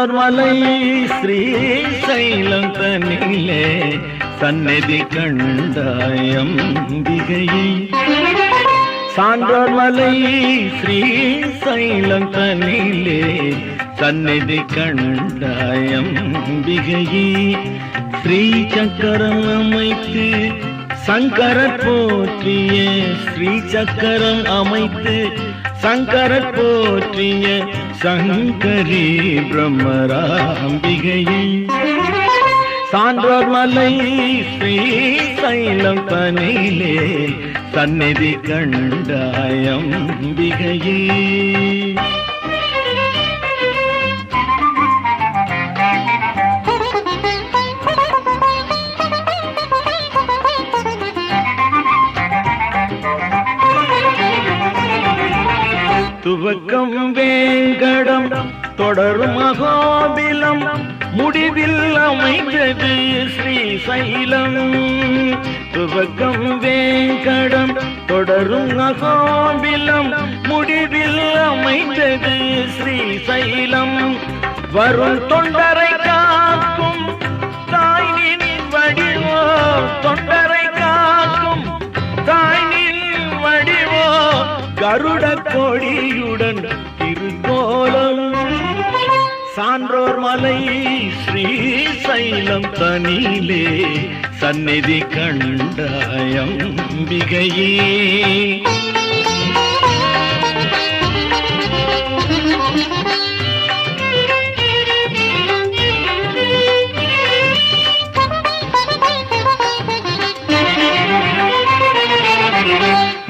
சான்றோர் மலை ஸ்ரீசைலம் தனிலே சந்நிதி கண்டாயம்பிகையை. சான்றோர் மலை ஸ்ரீசைலம் தனிலே சந்நிதி கண்டாயம்பிகையை. ஸ்ரீ சக்கரம் அமைத்து சங்கரர் போற்றிய, ஸ்ரீ சக்கரம் அமைத்து சங்கரர் போற்றிய சங்கரி பிரம்மராம்பிகையை. சான்றோர் மலை ஸ்ரீசைலம் தனிலே சந்நிதி கண்டாயம்பிகையை. துவக்கம் வேங்கடம் தொடரும் அகோபிலம், முடிவில் அமைந்தது ஸ்ரீசைலம். துவக்கம் வேங்கடம் தொடரும் அகோபிலம், முடிவில் அமைந்தது ஸ்ரீசைலம். வரும் தொண்டரை காக்கும் தாய்நின் வடிவோ, தொண்டரை காக்கும் தாய்நின் வடிவோ, கருட கொடியுடன் திருக்கோலம். சான்றோர் மலை ஸ்ரீசைலம் தனிலே சந்நிதி கண்டாயம்பிகையே.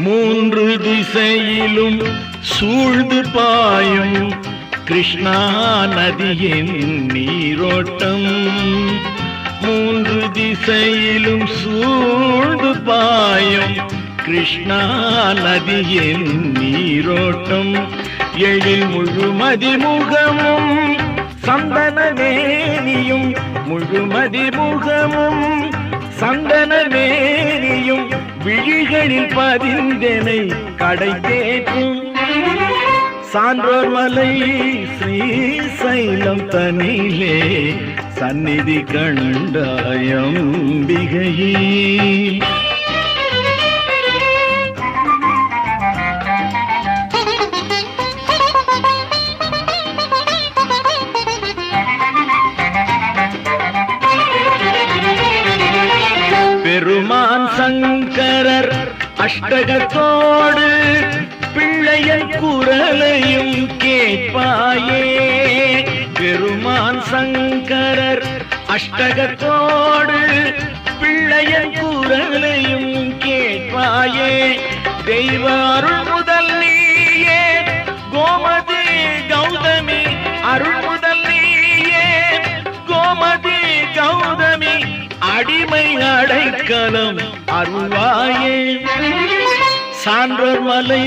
மூன்று திசையிலும் சூழ்ந்து பாயும் கிருஷ்ணா நதியின் நீரோட்டம். மூன்று திசையிலும் சூழ்ந்து பாயும் கிருஷ்ணா நதியின் நீரோட்டம். எழில் முழுமதி முகமும் சந்தன வேணியும், முழுமதி முகமும் சந்தன வேணியும் விழிகளில் பதிந்தனை கடை தேற்றும். சான்றோர் மலை ஸ்ரீசைலம் தனிலே சந்நிதி கண்டாயம்பிகையே. பெருமான் சங்கரர் அஷ்டகத்தோடு பிள்ளையன் குரலையும் கேட்பாயே. பெருமான் சங்கரர் அஷ்டகத்தோடு பிள்ளையன் குரலையும் கேட்பாயே. தெய்வ அருள் முதல் நீயே கோமதி கௌதமி, அருள் முதல் நீயே கோமதி கௌதமி, அடிமை அடைக்கலம் அருள்வாயே. சான்றோர் மலை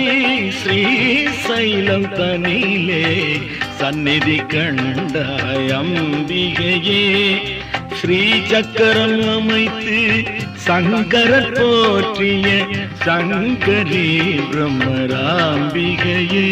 ஸ்ரீசைலம் தனிலே சந்நிதி கண்டாயம்பிகையே. ஸ்ரீ சக்கரம் அமைத்து சங்கரர் போற்றிய சங்கரி பிரம்மராம்பிகையே.